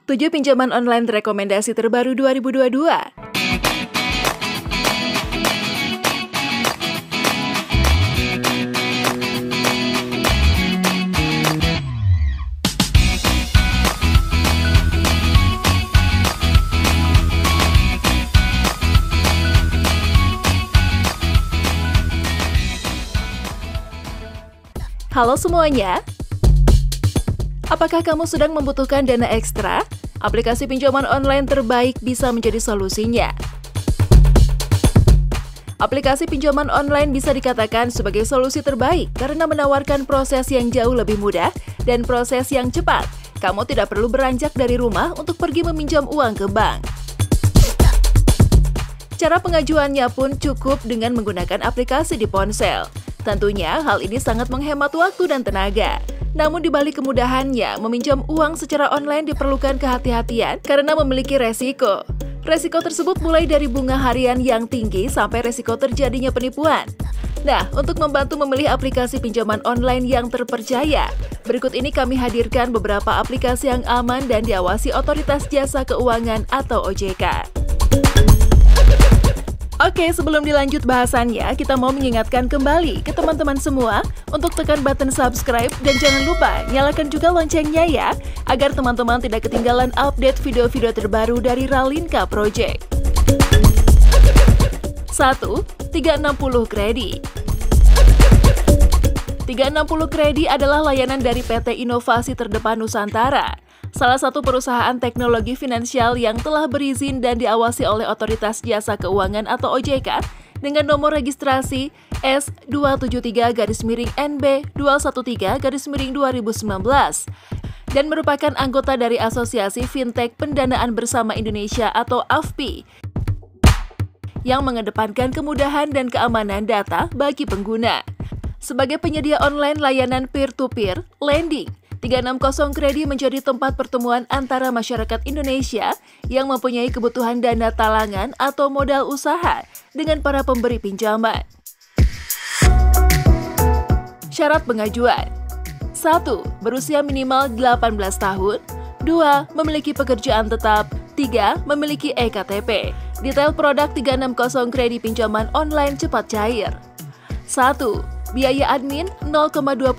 7 pinjaman online rekomendasi terbaru 2022. Halo semuanya, apakah kamu sedang membutuhkan dana ekstra? Aplikasi pinjaman online terbaik bisa menjadi solusinya. Aplikasi pinjaman online bisa dikatakan sebagai solusi terbaik karena menawarkan proses yang jauh lebih mudah dan proses yang cepat. Kamu tidak perlu beranjak dari rumah untuk pergi meminjam uang ke bank. Cara pengajuannya pun cukup dengan menggunakan aplikasi di ponsel. Tentunya hal ini sangat menghemat waktu dan tenaga. Namun di balik kemudahannya, meminjam uang secara online diperlukan kehati-hatian karena memiliki resiko. Resiko tersebut mulai dari bunga harian yang tinggi sampai resiko terjadinya penipuan. Nah, untuk membantu memilih aplikasi pinjaman online yang terpercaya, berikut ini kami hadirkan beberapa aplikasi yang aman dan diawasi Otoritas Jasa Keuangan atau OJK. Oke, sebelum dilanjut bahasannya, kita mau mengingatkan kembali ke teman-teman semua untuk tekan button subscribe dan jangan lupa nyalakan juga loncengnya ya, agar teman-teman tidak ketinggalan update video-video terbaru dari Ralinka Project. 1. 360 Kredi. 360 Kredi adalah layanan dari PT Inovasi Terdepan Nusantara, salah satu perusahaan teknologi finansial yang telah berizin dan diawasi oleh Otoritas Jasa Keuangan atau OJK dengan nomor registrasi S273-NB213-2019 dan merupakan anggota dari Asosiasi Fintech Pendanaan Bersama Indonesia atau AFPI yang mengedepankan kemudahan dan keamanan data bagi pengguna. Sebagai penyedia online layanan peer-to-peer lending, 360 Kredi menjadi tempat pertemuan antara masyarakat Indonesia yang mempunyai kebutuhan dana talangan atau modal usaha dengan para pemberi pinjaman. Syarat pengajuan: 1. Berusia minimal 18 tahun. 2. Memiliki pekerjaan tetap. 3. Memiliki eKTP. Detail produk 360 Kredi pinjaman online cepat cair. 1. Biaya admin 0,25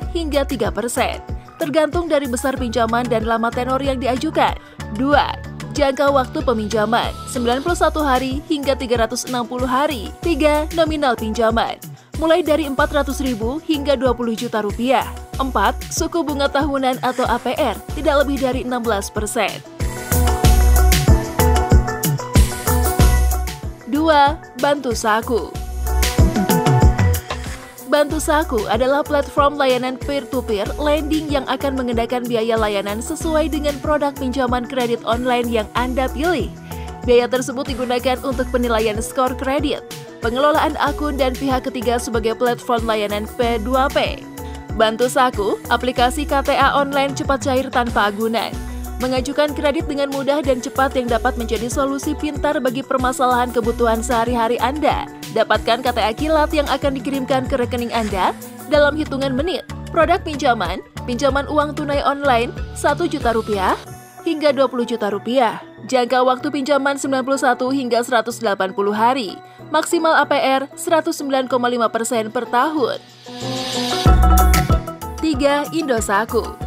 hingga 3%. Tergantung dari besar pinjaman dan lama tenor yang diajukan. 2. Jangka waktu peminjaman 91 hari hingga 360 hari. 3. Nominal pinjaman mulai dari Rp400.000 hingga Rp20 juta. 4. Suku bunga tahunan atau APR tidak lebih dari 16%. 2. Bantu Saku. Bantu Saku adalah platform layanan peer-to-peer lending yang akan mengenakan biaya layanan sesuai dengan produk pinjaman kredit online yang Anda pilih. Biaya tersebut digunakan untuk penilaian skor kredit, pengelolaan akun, dan pihak ketiga sebagai platform layanan P2P. Bantu Saku, aplikasi KTA online cepat cair tanpa agunan. Mengajukan kredit dengan mudah dan cepat yang dapat menjadi solusi pintar bagi permasalahan kebutuhan sehari-hari Anda. Dapatkan KTA kilat yang akan dikirimkan ke rekening Anda dalam hitungan menit. Produk pinjaman uang tunai online Rp1 juta hingga Rp20 juta. Jangka waktu pinjaman 91 hingga 180 hari. Maksimal APR 109,5% per tahun. 3. Indosaku.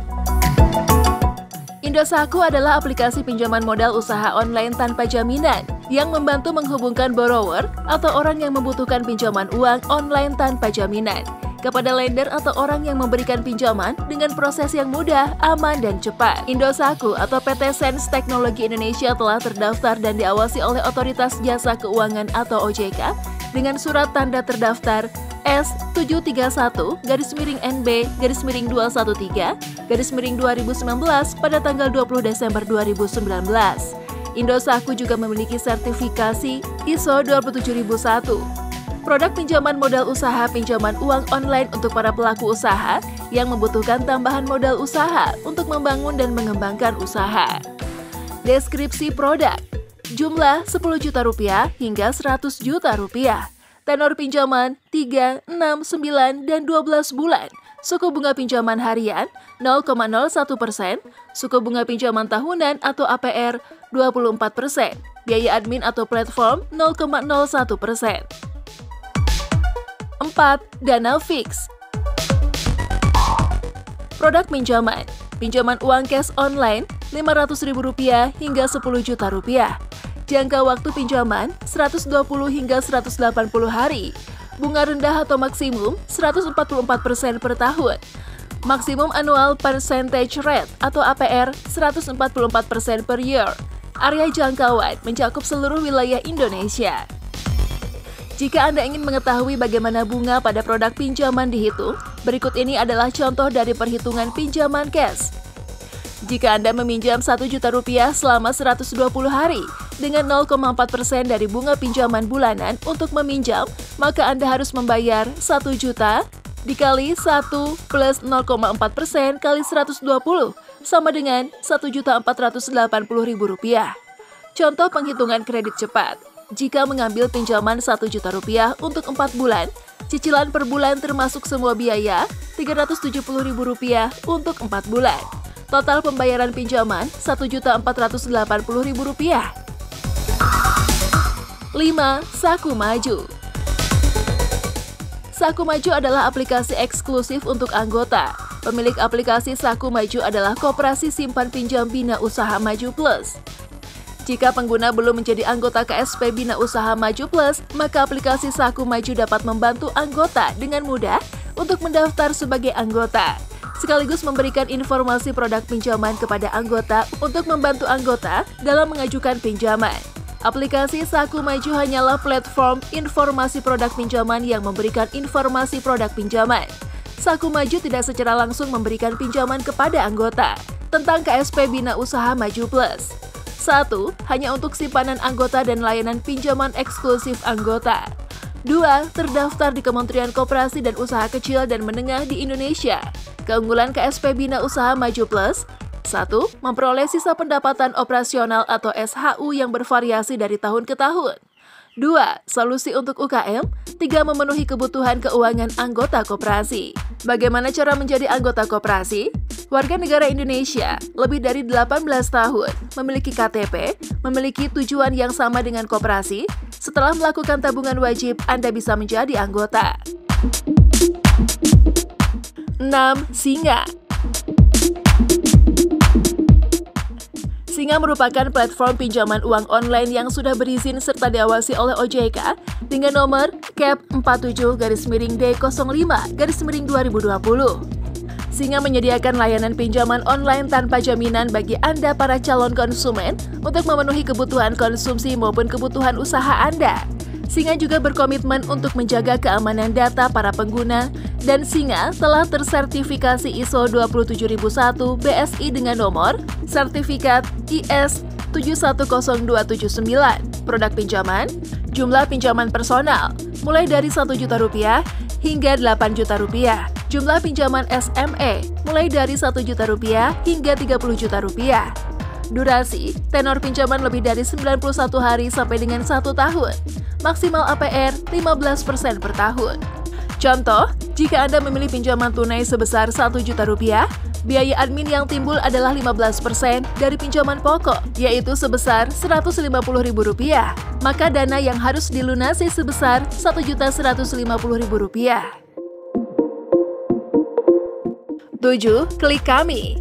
Indosaku adalah aplikasi pinjaman modal usaha online tanpa jaminan yang membantu menghubungkan borrower atau orang yang membutuhkan pinjaman uang online tanpa jaminan kepada lender atau orang yang memberikan pinjaman dengan proses yang mudah, aman, dan cepat. Indosaku atau PT Sens Teknologi Indonesia telah terdaftar dan diawasi oleh Otoritas Jasa Keuangan atau OJK dengan surat tanda terdaftar S731-NB-213-2019 pada tanggal 20 Desember 2019. Indosaku juga memiliki sertifikasi ISO 27001. Produk pinjaman modal usaha pinjaman uang online untuk para pelaku usaha yang membutuhkan tambahan modal usaha untuk membangun dan mengembangkan usaha. Deskripsi produk: jumlah Rp10 juta hingga Rp100 juta. Tenor pinjaman 3, 6, 9, dan 12 bulan. suku bunga pinjaman harian 0,01%, suku bunga pinjaman tahunan atau APR 24%, biaya admin atau platform 0,01%. 4. Dana fix. Produk pinjaman. Pinjaman uang cash online Rp500.000 hingga Rp10 juta. Jangka waktu pinjaman 120 hingga 180 hari. Bunga rendah atau maksimum 144% per tahun. Maksimum annual percentage rate atau APR 144% per year. Area jangkauan mencakup seluruh wilayah Indonesia. Jika Anda ingin mengetahui bagaimana bunga pada produk pinjaman dihitung, berikut ini adalah contoh dari perhitungan pinjaman cash. Jika Anda meminjam Rp1 juta selama 120 hari dengan 0,4% dari bunga pinjaman bulanan untuk meminjam, maka Anda harus membayar 1 juta dikali 1 plus 0,4% kali 120 sama dengan Rp1.480.000. Contoh penghitungan kredit cepat. Jika mengambil pinjaman Rp1 juta untuk 4 bulan, cicilan per bulan termasuk semua biaya Rp370.000 untuk 4 bulan. Total pembayaran pinjaman Rp1.480.000. 5. Saku Maju. Saku Maju adalah aplikasi eksklusif untuk anggota. Pemilik aplikasi Saku Maju adalah Koperasi Simpan Pinjam Bina Usaha Maju Plus. Jika pengguna belum menjadi anggota KSP Bina Usaha Maju Plus, maka aplikasi Saku Maju dapat membantu anggota dengan mudah untuk mendaftar sebagai anggota, sekaligus memberikan informasi produk pinjaman kepada anggota untuk membantu anggota dalam mengajukan pinjaman. Aplikasi Saku Maju hanyalah platform informasi produk pinjaman yang memberikan informasi produk pinjaman. Saku Maju tidak secara langsung memberikan pinjaman kepada anggota tentang KSP Bina Usaha Maju Plus. 1. Hanya untuk simpanan anggota dan layanan pinjaman eksklusif anggota. 2. Terdaftar di Kementerian Koperasi dan Usaha Kecil dan Menengah di Indonesia. Keunggulan KSP Bina Usaha Maju Plus: 1. Memperoleh sisa pendapatan operasional atau SHU yang bervariasi dari tahun ke tahun. 2. Solusi untuk UKM. 3. Memenuhi kebutuhan keuangan anggota koperasi. Bagaimana cara menjadi anggota koperasi? Warga negara Indonesia, lebih dari 18 tahun, memiliki KTP, memiliki tujuan yang sama dengan koperasi. Setelah melakukan tabungan wajib, Anda bisa menjadi anggota. 6. Singa. Singa merupakan platform pinjaman uang online yang sudah berizin serta diawasi oleh OJK dengan nomor KEP 47-D05-2020. Singa menyediakan layanan pinjaman online tanpa jaminan bagi Anda para calon konsumen untuk memenuhi kebutuhan konsumsi maupun kebutuhan usaha Anda. Singa juga berkomitmen untuk menjaga keamanan data para pengguna, dan Singa telah tersertifikasi ISO 27001 BSI dengan nomor sertifikat IS 710279. Produk pinjaman, jumlah pinjaman personal, mulai dari Rp1 juta hingga Rp8 juta. Jumlah pinjaman SME, mulai dari Rp1 juta hingga Rp30 juta. Durasi, tenor pinjaman lebih dari 91 hari sampai dengan 1 tahun. Maksimal APR 15% per tahun. Contoh, jika Anda memilih pinjaman tunai sebesar Rp1 juta, biaya admin yang timbul adalah 15% dari pinjaman pokok, yaitu sebesar Rp150.000. Maka dana yang harus dilunasi sebesar Rp1.150.000. 7. Klik Kami.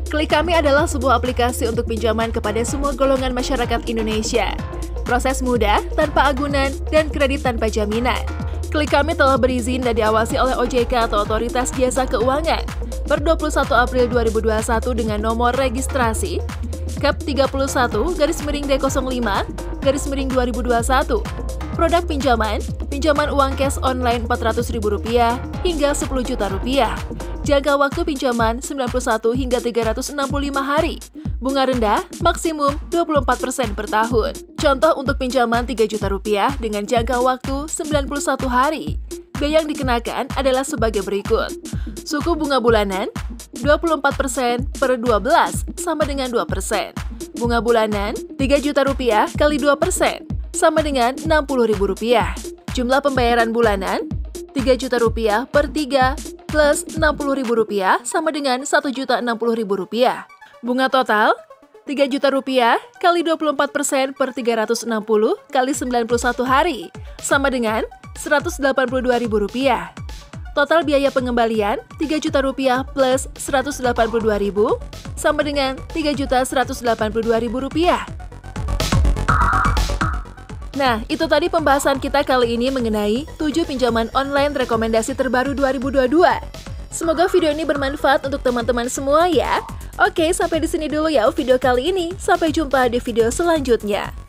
Klik Kami adalah sebuah aplikasi untuk pinjaman kepada semua golongan masyarakat Indonesia. Proses mudah, tanpa agunan, dan kredit tanpa jaminan. Klik Kami telah berizin dan diawasi oleh OJK atau Otoritas Jasa Keuangan per 21 April 2021 dengan nomor registrasi KEP 31-D05-2021. Produk pinjaman uang cash online Rp400.000 hingga Rp10 juta. Jangka waktu pinjaman 91 hingga 365 hari. Bunga rendah, maksimum 24% per tahun. Contoh untuk pinjaman Rp3 juta dengan jangka waktu 91 hari. Biaya yang dikenakan adalah sebagai berikut. Suku bunga bulanan 24% per 12 sama dengan 2%. Bunga bulanan Rp3 juta kali 2% sama dengan Rp60.000. Jumlah pembayaran bulanan 3 juta rupiah per 3 plus Rp60.000 sama dengan Rp1.060.000. Bunga total 3 juta rupiah kali 24% per 360 kali 91 hari sama dengan Rp182.000. Total biaya pengembalian 3 juta rupiah plus Rp182.000 sama dengan Rp3.182.000. Nah, itu tadi pembahasan kita kali ini mengenai 7 pinjaman online rekomendasi terbaru 2022. Semoga video ini bermanfaat untuk teman-teman semua ya. Oke, sampai di sini dulu ya video kali ini. Sampai jumpa di video selanjutnya.